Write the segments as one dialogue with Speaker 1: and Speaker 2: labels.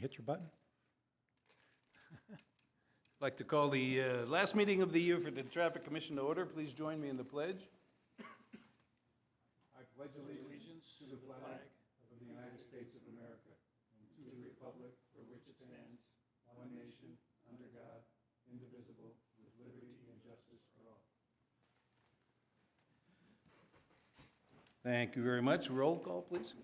Speaker 1: hit your button?
Speaker 2: I'd like to call the last meeting of the year for the Traffic Commission to order. Please join me in the pledge. I pledge allegiance to the flag of the United States of America and to the republic for which it stands, one nation, under God, indivisible, with liberty and justice for all. Thank you very much. Roll call, please.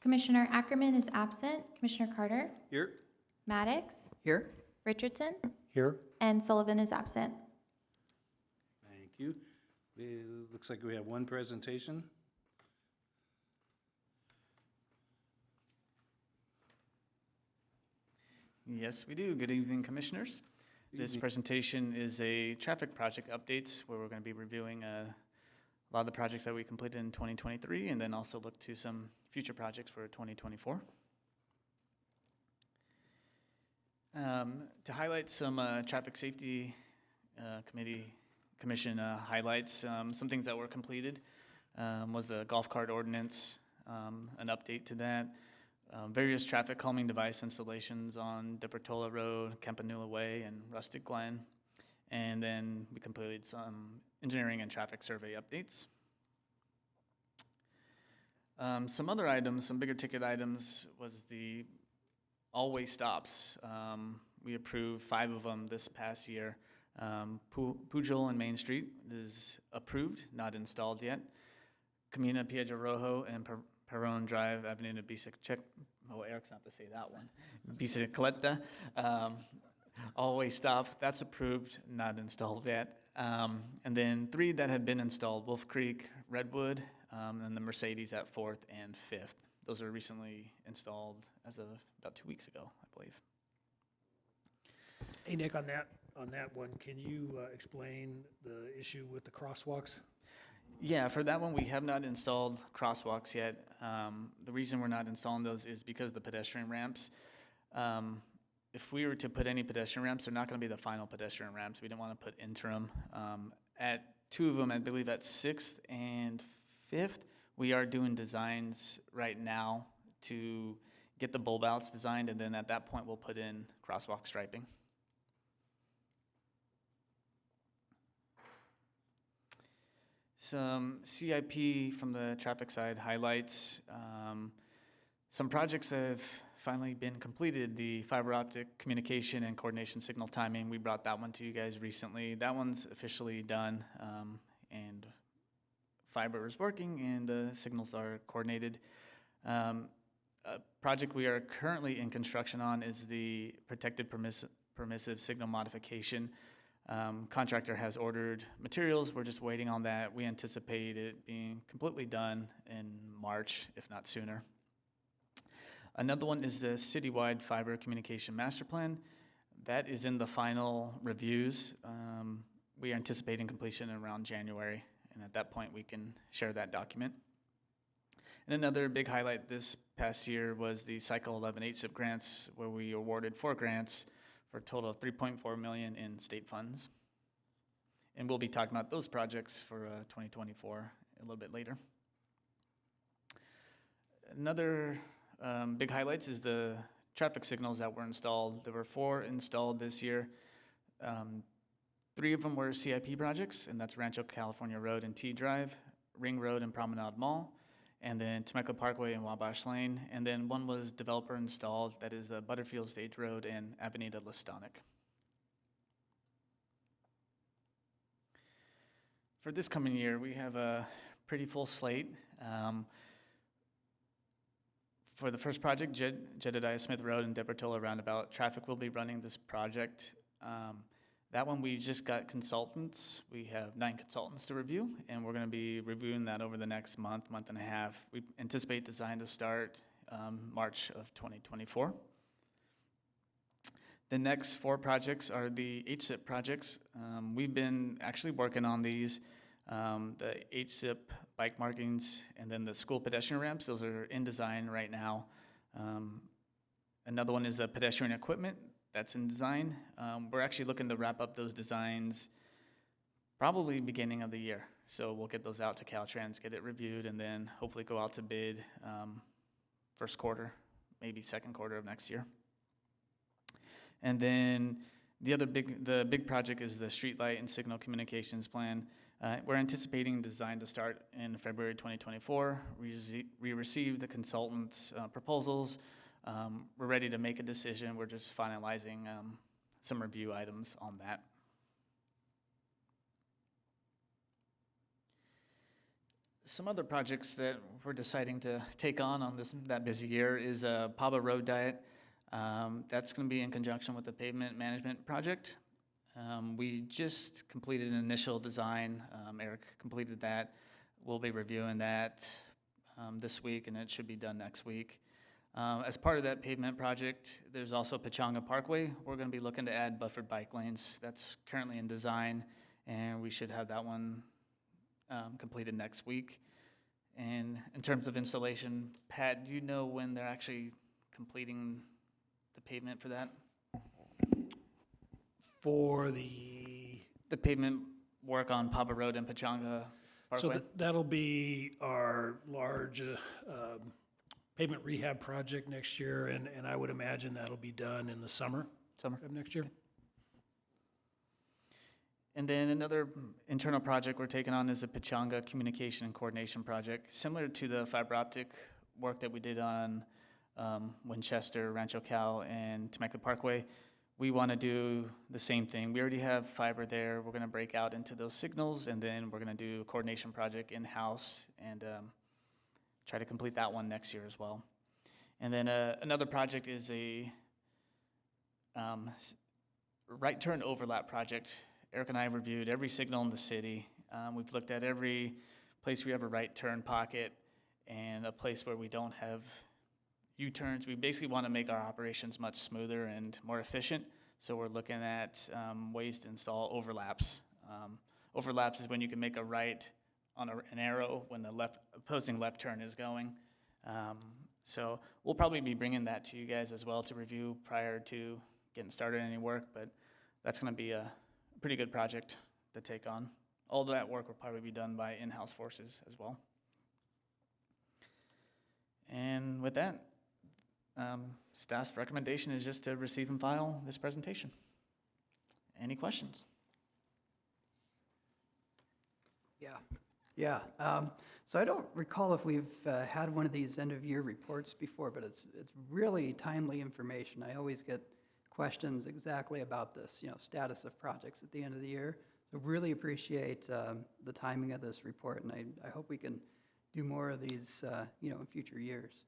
Speaker 3: Commissioner Ackerman is absent. Commissioner Carter,
Speaker 2: Here.
Speaker 3: Maddox,
Speaker 4: Here.
Speaker 3: Richardson,
Speaker 1: Here?
Speaker 3: and Sullivan is absent.
Speaker 2: Thank you. It looks like we have one presentation.
Speaker 4: Yes, we do. Good evening, Commissioners. This presentation is a traffic project updates where we're going to be reviewing a lot of the projects that we completed in 2023 and then also look to some future projects for 2024. To highlight some traffic safety commission highlights, some things that were completed was the golf cart ordinance, an update to that, various traffic calming device installations on Deportola Road, Campanula Way, and Rustic Glen, and then we completed some engineering and traffic survey updates. Some other items, some bigger ticket items, was the all-way stops. We approved 5 of them this past year. Pujol and Main Street is approved, not installed yet. Camina Piedra Rojo and Perron Drive, Avenida Bicicleta. Oh, Eric's not to say that one. Bicicleta. All-way stop, that's approved, not installed yet. And then 3 that have been installed, Wolf Creek, Redwood, and the Mercedes at 4th and 5th. Those are recently installed as of about 2 weeks ago, I believe.
Speaker 5: Hey, Nick, on that one, can you explain the issue with the crosswalks?
Speaker 4: Yeah, for that one, we have not installed crosswalks yet. The reason we're not installing those is because of the pedestrian ramps. If we were to put any pedestrian ramps, they're not going to be the final pedestrian ramps. We didn't want to put interim. At 2 of them, I believe at 6th and 5th, we are doing designs right now to get the bulb outs designed, and then at that point, we'll put in crosswalk striping. Some CIP from the traffic side highlights some projects that have finally been completed. The fiber optic communication and coordination signal timing, we brought that one to you guys recently. That one's officially done, and fiber is working and the signals are coordinated. A project we are currently in construction on is the protected permissive signal modification. Contractor has ordered materials. We're just waiting on that. We anticipate it being completely done in March, if not sooner. Another one is the citywide fiber communication master plan. That is in the final reviews. We are anticipating completion around January, and at that point we can share that document. And another big highlight this past year was the Cycle 11 HSIP grants, where we awarded 4 grants for a total of $3.4 million in state funds. And we'll be talking about those projects for 2024 a little bit later. Another big highlights is the traffic signals that were installed. There were 4 installed this year. 3 of them were CIP projects, and that's Rancho California Road and T Drive, Ring Road and Promenade Mall, and then Temecula Parkway and Wabash Lane. And then 1 was developer installed, that is Butterfield Stage Road and Avenida Listonic. For this coming year, we have a pretty full slate. For the first project, Jedediah Smith Road and Deportola Roundabout, traffic will be running this project. That one, we just got consultants. We have 9 consultants to review, and we're going to be reviewing that over the next month and a half. We anticipate design to start March of 2024. The next 4 projects are the HSIP projects. We've been actually working on these, the HSIP bike markings and then the school pedestrian ramps. Those are in design right now. Another one is the pedestrian equipment. That's in design. We're actually looking to wrap up those designs probably beginning of the year. So we'll get those out to Caltrans, get it reviewed, and then hopefully go out to bid first quarter maybe second quarter of next year. And then the big project is the streetlight and signal communications plan. We're anticipating design to start in February 2024. We received the consultant's proposals. We're ready to make a decision. We're just finalizing some review items on that. Some other projects that we're deciding to take on that busy year is Paba Road Diet. That's going to be in conjunction with the pavement management project. We just completed an initial design. Eric completed that. We'll be reviewing that this week, and it should be done next week. As part of that pavement project, there's also Pechanga Parkway. We're going to be looking to add buffered bike lanes. That's currently in design, and we should have that one completed next week. And in terms of installation, Pat, do you know when they're actually completing the pavement for that?
Speaker 5: For the
Speaker 4: pavement work on Papa Road and Pechanga Parkway?
Speaker 5: So that'll be our large pavement rehab project next year, and I would imagine that'll be done in the summer of next year.
Speaker 4: And then another internal project we're taking on is the Pechanga Communication and Coordination Project. Similar to the fiber optic work that we did on Winchester, Rancho Cal, and Temecula Parkway, we want to do the same thing. We already have fiber there. We're going to break out into those signals, and then we're going to do a coordination project in-house and try to complete that one next year as well. And then another project is a right turn overlap project. Eric and I have reviewed every signal in the city. We've looked at every place we have a right turn pocket and a place where we don't have U-turns. We basically want to make our operations much smoother and more efficient. So we're looking at ways to install overlaps. Overlaps is when you can make a right on an arrow when the opposing left turn is going. So we'll probably be bringing that to you guys as well to review prior to getting started any work, but that's going to be a pretty good project to take on. All that work will probably be done by in-house forces as well. And with that, staff's recommendation is just to receive and file this presentation. Any questions?
Speaker 1: Yeah. So I don't recall if we've had one of these end-of-year reports before, but it's really timely information. I always get questions exactly about this, status of projects at the end of the year. So really appreciate the timing of this report, and I hope we can do more of these, in future years.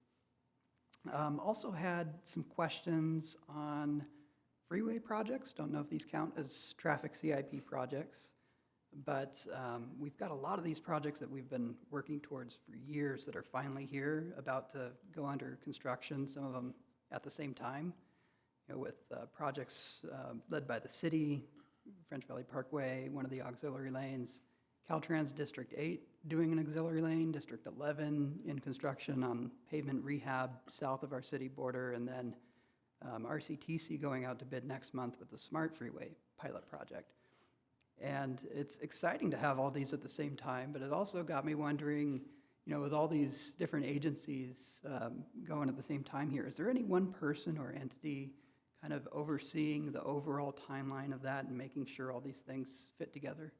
Speaker 1: Also had some questions on freeway projects. Don't know if these count as traffic CIP projects, but we've got a lot of these projects that we've been working towards for years that are finally here, about to go under construction, some of them at the same time, with projects led by the city, French Valley Parkway, one of the auxiliary lanes, Caltrans District 8 doing an auxiliary lane, District 11 in construction on pavement rehab south of our city border, and then RCTC going out to bid next month with the Smart Freeway pilot project. And it's exciting to have all these at the same time, but it also got me wondering, with all these different agencies going at the same time here, is there any one person or entity kind of overseeing the overall timeline of that and making sure all these things fit together?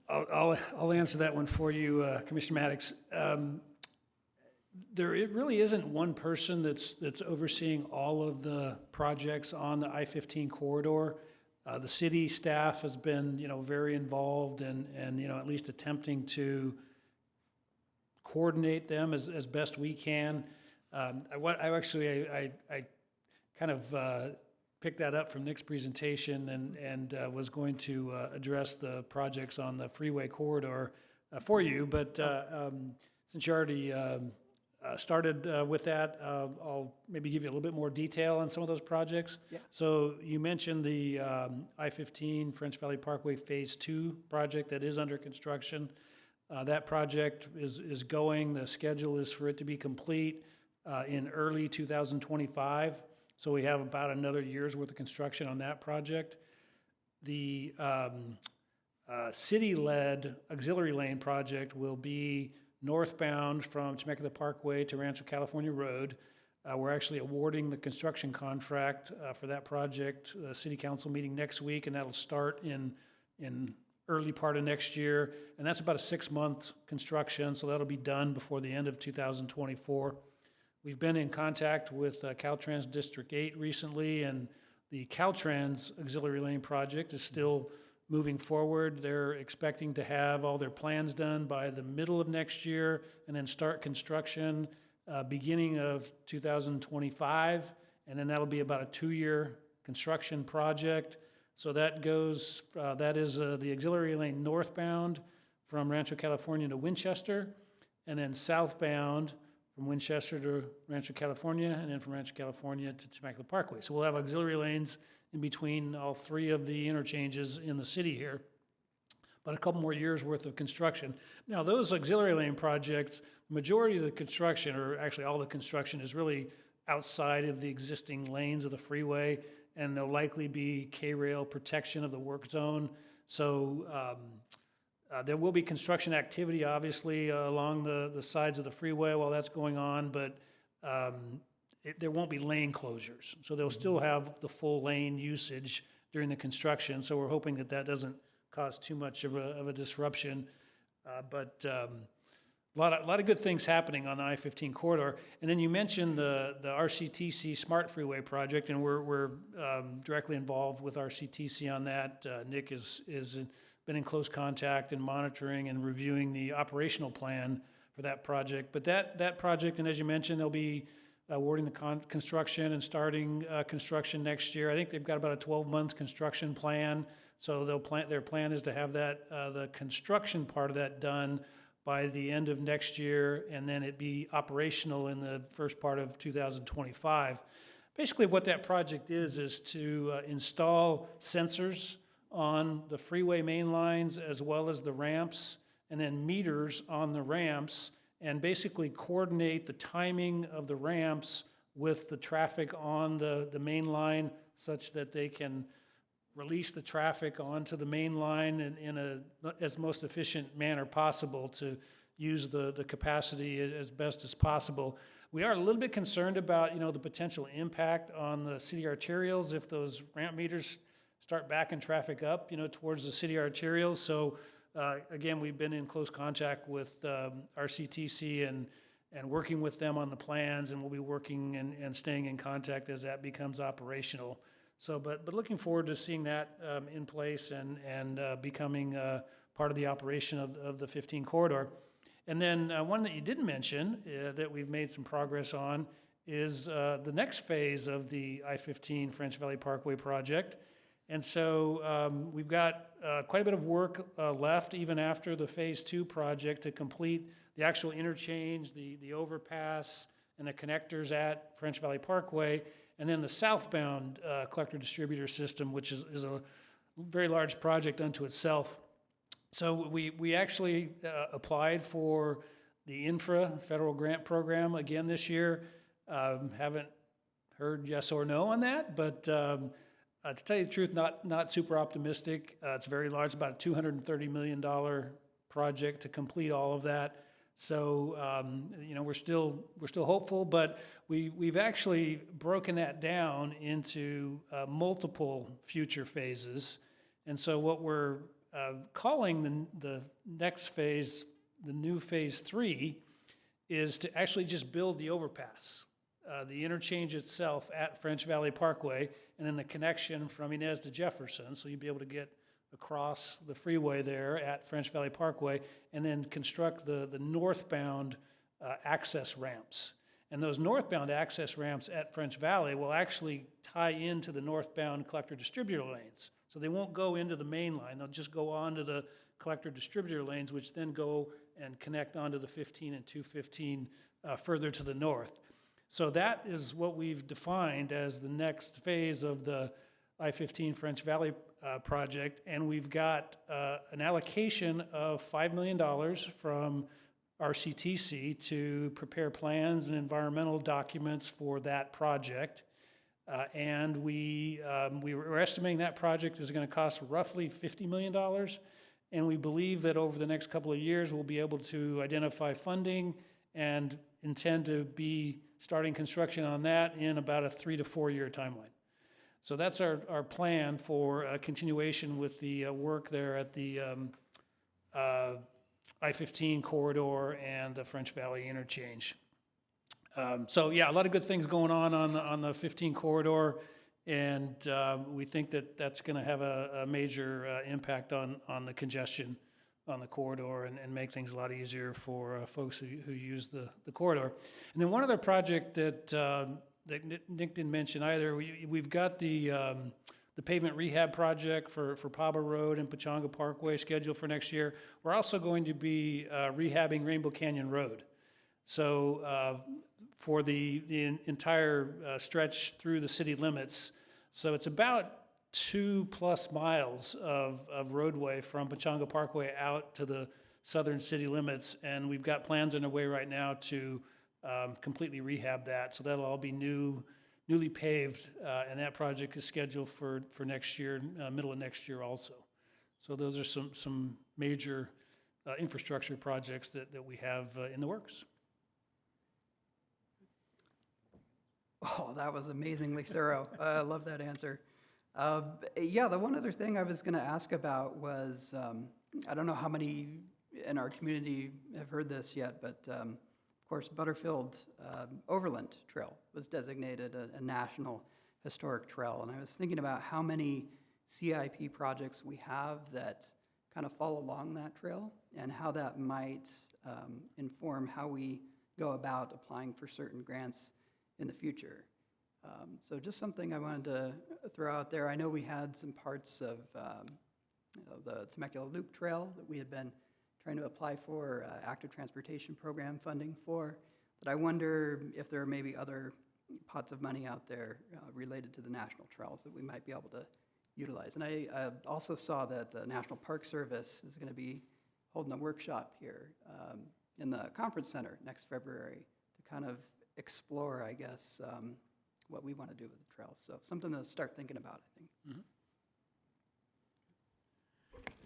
Speaker 5: I'll answer that one for you, Commissioner Maddox. There really isn't one person that's overseeing all of the projects on the I-15 corridor. The city staff has been, very involved and at least attempting to coordinate them as best we can. I kind of picked that up from Nick's presentation and was going to address the projects on the freeway corridor for you, but since you already started with that, I'll maybe give you a little bit more detail on some of those projects.
Speaker 1: Yeah.
Speaker 5: So you mentioned the I-15 French Valley Parkway Phase 2 project that is under construction. That project is going. The schedule is for it to be complete in early 2025. So we have about another year's worth of construction on that project. The city-led auxiliary lane project will be northbound from Temecula Parkway to Rancho California Road. We're actually awarding the construction contract for that project, city council meeting next week, and that'll start in early part of next year. And that's about a 6-month construction, so that'll be done before the end of 2024. We've been in contact with Caltrans District 8 recently, and the Caltrans Auxiliary Lane project is still moving forward. They're expecting to have all their plans done by the middle of next year and then start construction beginning of 2025, and then that'll be about a 2-year construction project. So that goes, that is the auxiliary lane northbound from Rancho California to Winchester, and then southbound from Winchester to Rancho California, and then from Rancho California to Temecula Parkway. So we'll have auxiliary lanes in between all 3 of the interchanges in the city here, but a couple more years worth of construction. Now, those auxiliary lane projects, majority of the construction, or actually all the construction, is really outside of the existing lanes of the freeway, and there'll likely be K-rail protection of the work zone. So there will be construction activity, obviously, along the sides of the freeway while that's going on, but there won't be lane closures. So they'll still have the full lane usage during the construction, so we're hoping that that doesn't cause too much of a disruption. But a lot of good things happening on the I-15 corridor. And then you mentioned the RCTC Smart Freeway project, and we're directly involved with RCTC on that. Nick has been in close contact and monitoring and reviewing the operational plan for that project. But that project, and as you mentioned, they'll be awarding the construction and starting construction next year. I think they've got about a 12-month construction plan. So their plan is to have that the construction part of that done by the end of next year, and then it be operational in the first part of 2025. Basically, what that project is to install sensors on the freeway main lines as well as the ramps, and then meters on the ramps, and basically coordinate the timing of the ramps with the traffic on the main line such that they can release the traffic onto the main line in a as most efficient manner possible to use the capacity as best as possible. We are a little bit concerned about, the potential impact on the city arterials if those ramp meters start backing traffic up, towards the city arterials. So again, we've been in close contact with RCTC and working with them on the plans, and we'll be working and staying in contact as that becomes operational. So, but looking forward to seeing that in place and becoming part of the operation of the 15 corridor. And then one that you didn't mention that we've made some progress on is the next phase of the I-15 French Valley Parkway project. And so we've got quite a bit of work left even after the Phase 2 project to complete the actual interchange, the overpass, and the connectors at French Valley Parkway, and then the southbound collector distributor system, which is a very large project unto itself. So we actually applied for the infra federal grant program again this year. Haven't heard yes or no on that, but to tell you the truth, not super optimistic. It's very large, about a $230 million project to complete all of that. So we're still hopeful, but we've actually broken that down into multiple future phases. And so what we're calling the next phase, the new Phase 3, is to actually just build the overpass, the interchange itself at French Valley Parkway, and then the connection from Inez to Jefferson, so you'd be able to get across the freeway there at French Valley Parkway, and then construct the northbound access ramps. And those northbound access ramps at French Valley will actually tie into the northbound collector distributor lanes. So they won't go into the main line, they'll just go onto the collector distributor lanes, which then go and connect onto the 15 and 215 further to the north. So that is what we've defined as the next phase of the I-15 French Valley project, and we've got an allocation of $5 million from RCTC to prepare plans and environmental documents for that project. And we were estimating that project is going to cost roughly $50 million, And we believe that over the next couple of years, we'll be able to identify funding and intend to be starting construction on that in about a 3 to 4 year timeline. So that's our plan for a continuation with the work there at the I-15 corridor and the French Valley interchange. So yeah, a lot of good things going on the 15 corridor, and we think that that's going to have a major impact on the congestion on the corridor and make things a lot easier for folks who use the corridor. And then one other project that Nick didn't mention either, we've got the pavement rehab project for Paba Road and Pechanga Parkway scheduled for next year. We're also going to be rehabbing Rainbow Canyon Road. So for the entire stretch through the city limits. So it's about 2+ miles of roadway from Pechanga Parkway out to the southern city limits. And we've got plans underway right now to completely rehab that. So that'll all be newly paved, and that project is scheduled for next year, middle of next year also. So those are some major infrastructure projects that we have in the works.
Speaker 1: Oh, that was amazingly thorough. I love that answer. Yeah, the one other thing I was going to ask about was, I don't know how many in our community have heard this yet, but of course, Butterfield Overland Trail was designated a national historic trail. And I was thinking about how many CIP projects we have that kind of fall along that trail and how that might inform how we go about applying for certain grants in the future. So just something I wanted to throw out there. I know we had some parts of the Temecula Loop Trail that we had been trying to apply for active transportation program funding for, but I wonder if there are maybe other pots of money out there related to the national trails that we might be able to utilize. And I also saw that the National Park Service is going to be holding a workshop here in the conference center next February to kind of explore, I guess, what we want to do with the trails. So something to start thinking about, I think.
Speaker 5: Mm-hmm.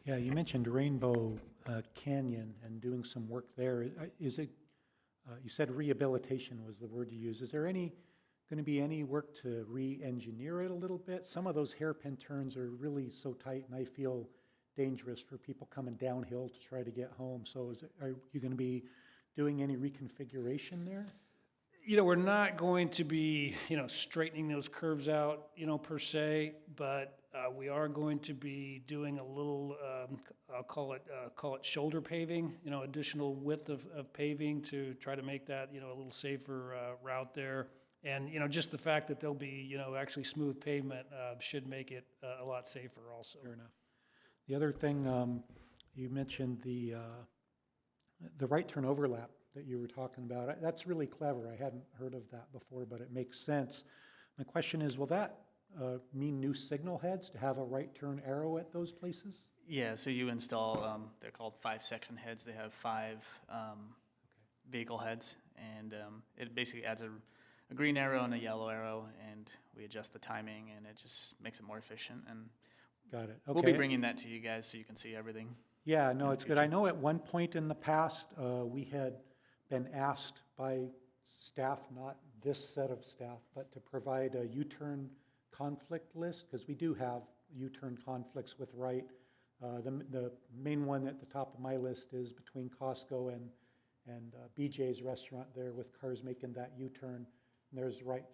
Speaker 2: Yeah, you mentioned Rainbow Canyon and doing some work there. Is it, you said rehabilitation was the word you used. Is there going to be any work to re-engineer it a little bit? Some of those hairpin turns are really so tight, and I feel dangerous for people coming downhill to try to get home. So are you going to be doing any reconfiguration there?
Speaker 5: We're not going to be, straightening those curves out, per se, but we are going to be doing a little, I'll call it shoulder paving, additional width of paving to try to make that, a little safer route there. And, just the fact that there'll be, actually smooth pavement should make it a lot safer also.
Speaker 2: Fair enough. The other thing, you mentioned the right turn overlap that you were talking about. That's really clever. I hadn't heard of that before, but it makes sense. My question is, will that mean new signal heads to have a right turn arrow at those places?
Speaker 4: Yeah, so you install, they're called 5-section heads. They have 5 vehicle heads, and it basically adds a green arrow and a yellow arrow, and we adjust the timing, and it just makes it more efficient. And
Speaker 2: got it. Okay.
Speaker 4: we'll be bringing that to you guys so you can see everything.
Speaker 2: Yeah, no, it's good. I know at one point in the past, we had been asked by staff, not this set of staff, but to provide a U-turn conflict list, because we do have U-turn conflicts with right. The main one at the top of my list is between Costco and BJ's restaurant there, with cars making that U-turn. And there's right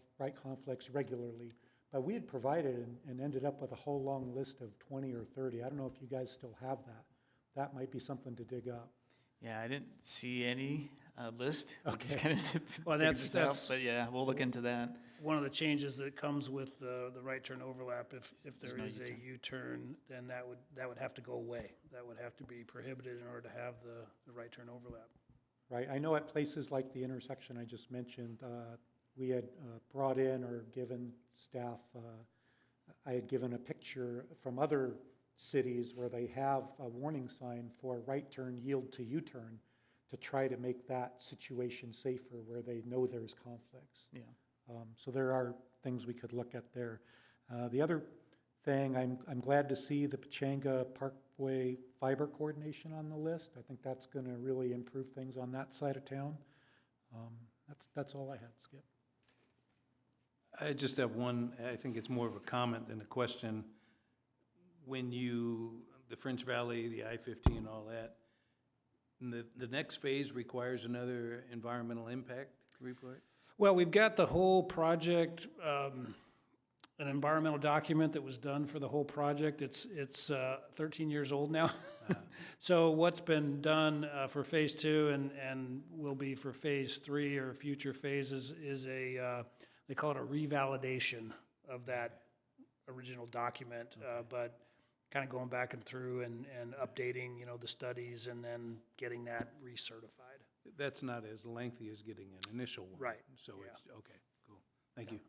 Speaker 2: conflicts regularly. But we had provided and ended up with a whole long list of 20 or 30. I don't know if you guys still have that. That might be something to dig up.
Speaker 4: Yeah, I didn't see any list.
Speaker 2: Okay.
Speaker 4: Just kind of
Speaker 5: Well, that's
Speaker 4: but yeah, we'll look into that.
Speaker 5: one of the changes that comes with the right turn overlap. If there
Speaker 4: no
Speaker 5: is a U-turn, then that would have to go away. That would have to be prohibited in order to have the right turn overlap.
Speaker 2: Right. I know at places like the intersection I just mentioned, we had brought in or given staff, I had given a picture from other cities where they have a warning sign for right turn, yield to U-turn, to try to make that situation safer where they know there's conflicts.
Speaker 4: Yeah.
Speaker 2: So there are things we could look at there. The other thing, I'm glad to see the Pechanga halfway fiber coordination on the list. I think that's going to really improve things on that side of town. That's all I had, Skip.
Speaker 6: I just have one, I think it's more of a comment than a question. When the French Valley, the I-50 and all that, the next phase requires another environmental impact report?
Speaker 5: Well, we've got the whole project, an environmental document that was done for the whole project. It's 13 years old now. So what's been done for phase 2 and will be for phase 3 or future phases is they call it a revalidation of that original document, but kind of going back and through and updating, the studies and then getting that recertified.
Speaker 6: That's not as lengthy as getting an initial one.
Speaker 5: Right,
Speaker 6: So it's, okay, cool. Thank you.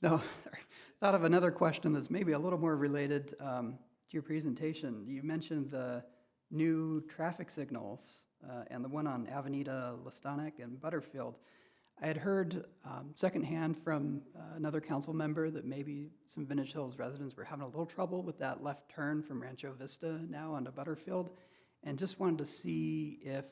Speaker 1: No, sorry. Thought of another question that's maybe a little more related to your presentation. You mentioned the new traffic signals and the one on Avenida Listanic and Butterfield. I had heard secondhand from another council member that maybe some Vintage Hills residents were having a little trouble with that left turn from Rancho Vista now onto Butterfield, and just wanted to see if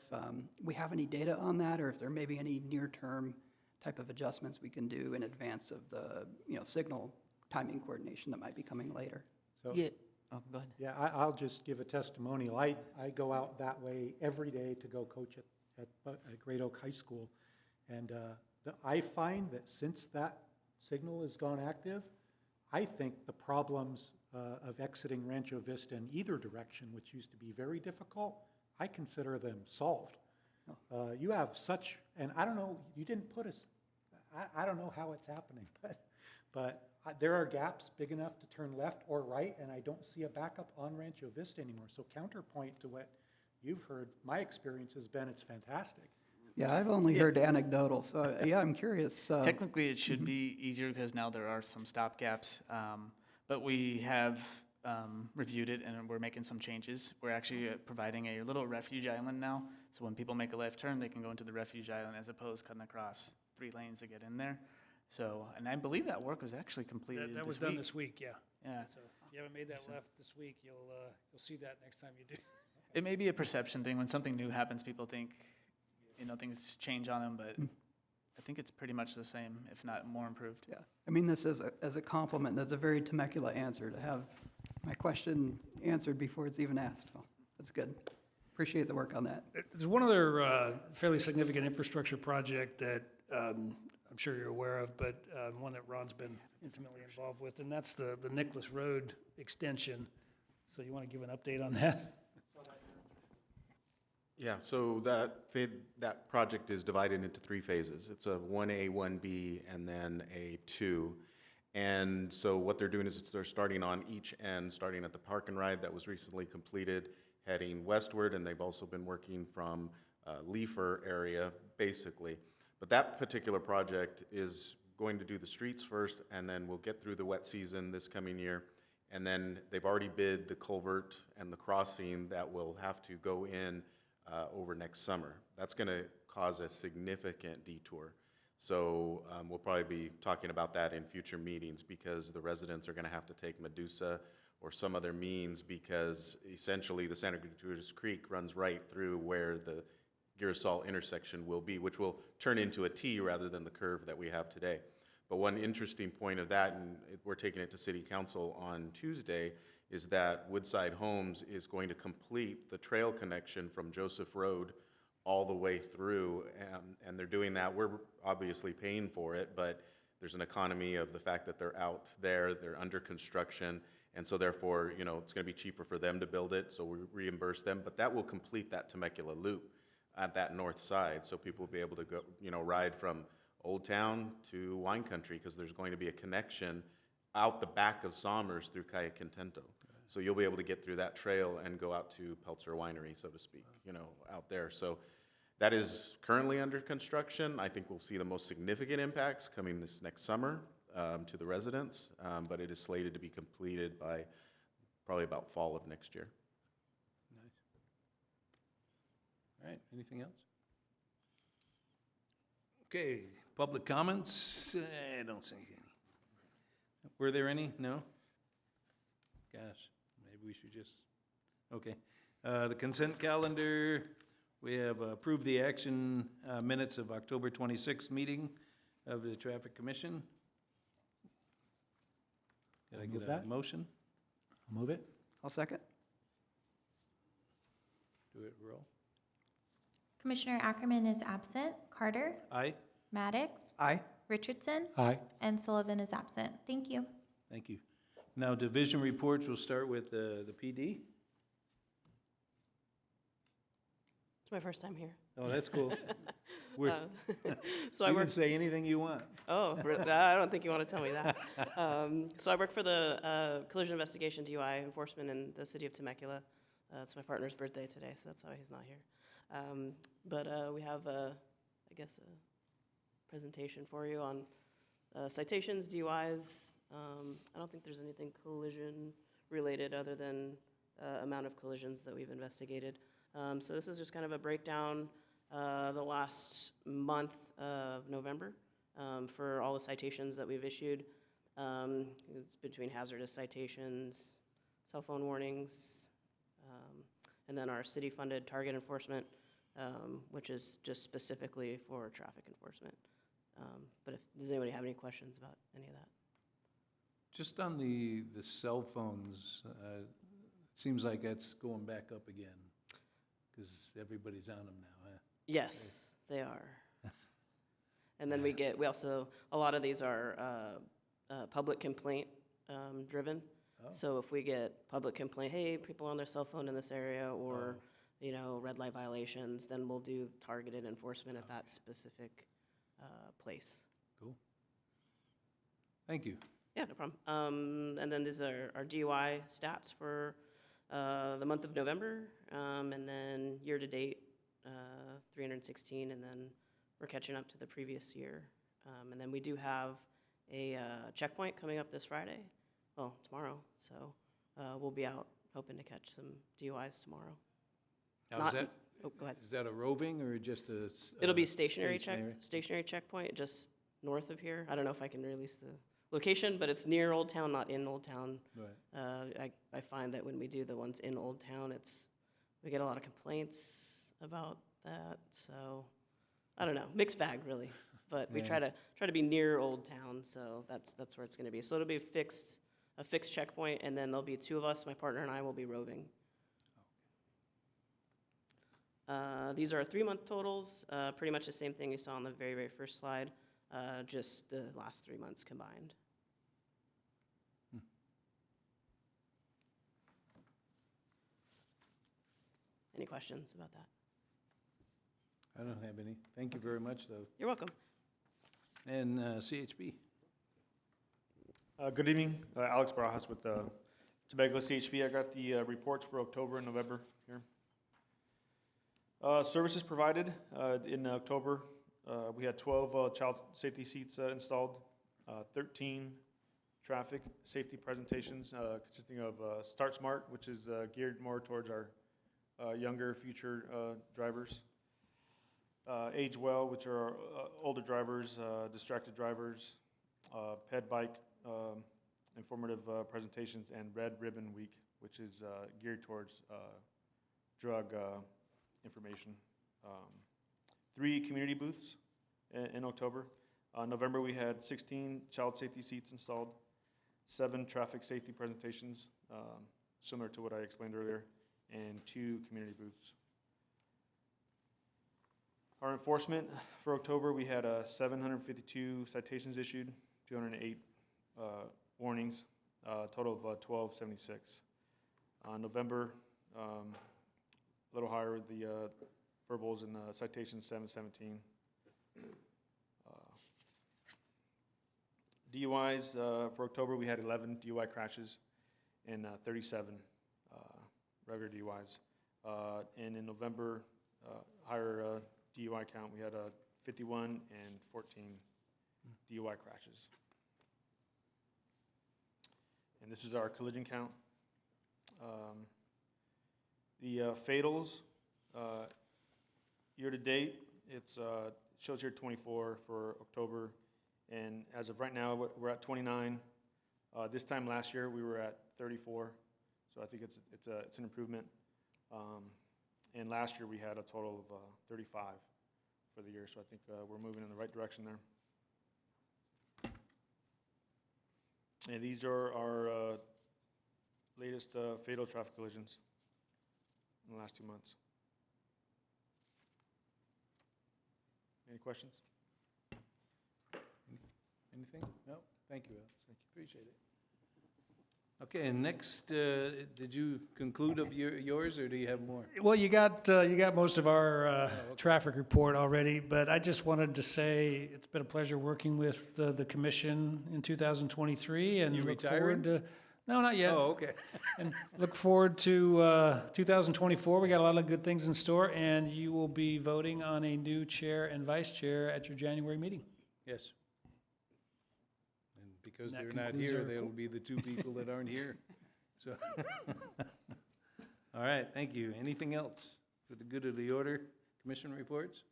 Speaker 1: we have any data on that, or if there may be any near-term type of adjustments we can do in advance of the signal timing coordination that might be coming later.
Speaker 2: So,
Speaker 4: Yeah. Oh, go ahead.
Speaker 2: yeah, I'll just give a testimonial. I go out that way every day to go coach at Great Oak High School. And I find that since that signal has gone active, I think the problems of exiting Rancho Vista in either direction, which used to be very difficult, I consider them solved. You have such, and I don't know, you didn't put us, I don't know how it's happening, but there are gaps big enough to turn left or right, and I don't see a backup on Rancho Vista anymore. So counterpoint to what you've heard, my experience has been it's fantastic.
Speaker 1: Yeah, I've only heard anecdotal, so yeah, I'm curious.
Speaker 4: Technically, it should be easier because now there are some stop gaps, but we have reviewed it and we're making some changes. We're actually providing a little refuge island now, so when people make a left turn, they can go into the refuge island as opposed to cutting across 3 lanes to get in there. So, and I believe that work was actually completed
Speaker 5: That was
Speaker 4: this week.
Speaker 5: done this week, yeah.
Speaker 4: Yeah.
Speaker 5: So if you haven't made that left this week, you'll see that next time you do.
Speaker 4: It may be a perception thing. When something new happens, people think, things change on them, but I think it's pretty much the same, if not more improved.
Speaker 1: Yeah, I mean this as a compliment. That's a very Temecula answer, to have my question answered before it's even asked. Well, that's good. Appreciate the work on that.
Speaker 5: There's one other fairly significant infrastructure project that I'm sure you're aware of, but one that Ron's been intimately involved with, and that's the Nicholas Road extension. So you want to give an update on that?
Speaker 7: Yeah, so that project is divided into 3 phases. It's a 1A, 1B, and then a 2. And so what they're doing is they're starting on each end, starting at the park and ride that was recently completed, heading westward, and they've also been working from Leifer area, basically. But that particular project is going to do the streets first, and then we'll get through the wet season this coming year. And then they've already bid the culvert and the crossing that will have to go in over next summer. That's going to cause a significant detour. So we'll probably be talking about that in future meetings, because the residents are going to have to take Medusa or some other means, because essentially the Santa Cruz Creek runs right through where the Girasol intersection will be, which will turn into a T rather than the curve that we have today. But one interesting point of that, and we're taking it to City Council on Tuesday, is that Woodside Homes is going to complete the trail connection from Joseph Road all the way through, and they're doing that. We're obviously paying for it, but there's an economy of the fact that they're out there, they're under construction, and so therefore, it's going to be cheaper for them to build it, so we reimburse them. But that will complete that Temecula loop at that north side, so people will be able to go, ride from Old Town to Wine Country, because there's going to be a connection out the back of Somers through Calle Contento. So you'll be able to get through that trail and go out to Peltzer Winery, so to speak, out there. So that is currently under construction. I think we'll see the most significant impacts coming this next summer to the residents, but it is slated to be completed by probably about fall of next year.
Speaker 6: Nice. All right, anything else? Okay, public comments? I don't see any. Were there any? No? Gosh. maybe we should just, okay. The consent calendar, we have approved the action minutes of October 26th meeting of the Traffic Commission. Can I
Speaker 2: Move
Speaker 6: get a
Speaker 2: that.
Speaker 6: motion?
Speaker 2: I'll move it.
Speaker 1: I'll second.
Speaker 6: Do it, roll.
Speaker 3: Commissioner Ackerman is absent. Carter,
Speaker 6: Aye,
Speaker 3: Maddox,
Speaker 1: Aye.
Speaker 3: Richardson,
Speaker 2: Aye.
Speaker 3: and Sullivan is absent. Thank you.
Speaker 6: thank you. Now, division reports, we'll start with the PD.
Speaker 8: It's my first time here.
Speaker 6: Oh, that's cool. We're-
Speaker 8: So I
Speaker 6: You can
Speaker 8: work,
Speaker 6: say anything you want.
Speaker 8: I don't think you want to tell me that. So I work for the collision investigation DUI enforcement in the city of Temecula. It's my partner's birthday today, so that's why he's not here. But we have, I guess, a presentation for you on citations, DUIs. I don't think there's anything collision related other than amount of collisions that we've investigated. So this is just kind of a breakdown the last month of November for all the citations that we've issued. It's between hazardous citations, cell phone warnings, and then our city-funded target enforcement, which is just specifically for traffic enforcement. But does anybody have any questions about any of that?
Speaker 6: Just on the cell phones, it seems like that's going back up again, because everybody's on them now, huh?
Speaker 8: Yes, they are. And then we also, a lot of these are public complaint driven.
Speaker 6: Oh.
Speaker 8: So if we get public complaint, hey, people on their cell phone in this area, or, red light violations, then we'll do targeted enforcement at that specific place.
Speaker 6: Cool. Thank you.
Speaker 8: Yeah, no problem. And then these are our DUI stats for the month of November, and then year-to-date, 316, and then we're catching up to the previous year. And then we do have a checkpoint coming up this Friday, well, tomorrow, so we'll be out hoping to catch some DUIs tomorrow.
Speaker 6: Now, is that,
Speaker 8: Oh, go ahead.
Speaker 6: is that a roving or just a?
Speaker 8: It'll be stationary checkpoint just north of here. I don't know if I can release the location, but it's near Old Town, not in Old Town.
Speaker 6: Right.
Speaker 8: I find that when we do the ones in Old Town, we get a lot of complaints about that. So I don't know, mixed bag really. But we
Speaker 6: Yeah.
Speaker 8: try to be near Old Town, so that's where it's going to be. So it'll be a fixed checkpoint, and then there'll be two of us. My partner and I will be roving. These are 3-month totals, pretty much the same thing you saw on the very, very first slide, just the last 3 months combined. Any questions about that?
Speaker 6: I don't have any. Thank you very much, though.
Speaker 8: You're welcome.
Speaker 6: And CHP.
Speaker 9: Good evening, Alex Barajas with Temecula CHP. I got the reports for October and November here. Services provided in October, we had 12 child safety seats installed, 13 traffic safety presentations consisting of Start Smart, which is geared more towards our younger future drivers. Age Well, which are older drivers, distracted drivers, Ped Bike, informative presentations, and Red Ribbon Week, which is geared towards drug information. 3 community booths in October. November, we had 16 child safety seats installed, 7 traffic safety presentations, similar to what I explained earlier, and 2 community booths. Our enforcement for October, we had 752 citations issued, 208 warnings, a total of 1276. November, a little higher with the verbals and citations, 717. DUIs for October, we had 11 DUI crashes and 37 regular DUIs. And in November, higher DUI count, we had 51 and 14 DUI crashes. And this is our collision count. The fatals, year to date, it shows here 24 for October, and as of right now, we're at 29. This time last year, we were at 34, So I think it's an improvement. And last year, we had a total of 35 for the year, so I think we're moving in the right direction there. And these are our latest fatal traffic collisions in the last 2 months. Any questions?
Speaker 6: Anything? No? Thank you, Alex. Thank you. Appreciate it. Okay, and next, did you conclude of yours, or do you have more?
Speaker 5: Well, you got most of our traffic report already, but I just wanted to say it's been a pleasure working with the commission in 2023, and
Speaker 6: You
Speaker 5: look
Speaker 6: retiring?
Speaker 5: forward to. No, not yet.
Speaker 6: Oh, okay.
Speaker 5: And look forward to 2024. We got a lot of good things in store, and you will be voting on a new chair and vice chair at your January meeting.
Speaker 6: Yes. And because
Speaker 5: That
Speaker 6: they're not
Speaker 5: concludes
Speaker 6: here,
Speaker 5: our
Speaker 6: they'll
Speaker 5: report.
Speaker 6: be the two people that aren't here. So, all right, thank you. Anything else for the good of the order? Commission reports?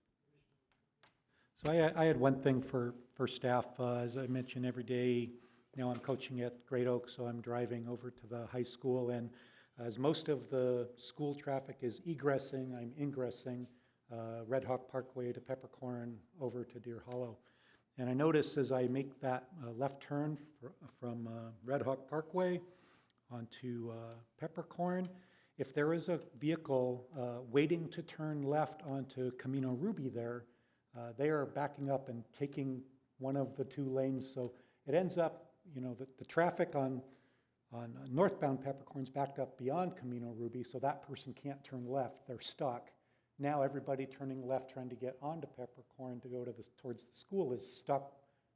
Speaker 10: So I had one thing for staff. As I mentioned, every day now I'm coaching at Great Oak, so I'm driving over to the high school. And as most of the school traffic is egressing, I'm ingressing Red Hawk Parkway to Peppercorn over to Deer Hollow. And I notice as I make that left turn from Red Hawk Parkway onto Peppercorn, if there is a vehicle waiting to turn left onto Camino Ruby there, they are backing up and taking one of the two lanes. So it ends up, the traffic on northbound Peppercorn's backed up beyond Camino Ruby, so that person can't turn left. They're stuck. Now everybody turning left trying to get onto Peppercorn to go towards the school is stuck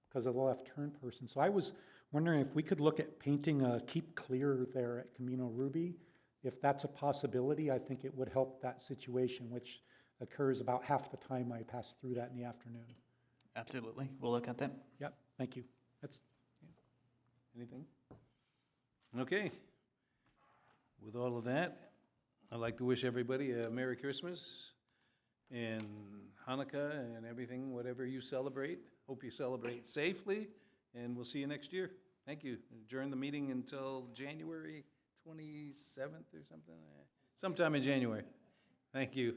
Speaker 10: because of the left turn person. So I was wondering if we could look at painting a keep clear there at Camino Ruby. If that's a possibility, I think it would help that situation, which occurs about half the time I pass through that in the afternoon.
Speaker 4: Absolutely. We'll look at that.
Speaker 10: Yep, thank you. That's
Speaker 6: Anything? Okay. With all of that, I'd like to wish everybody a Merry Christmas and Hanukkah and everything, whatever you celebrate. Hope you celebrate safely, and we'll see you next year. Thank you. Adjourn the meeting until January 27th or something. Sometime in January. Thank you.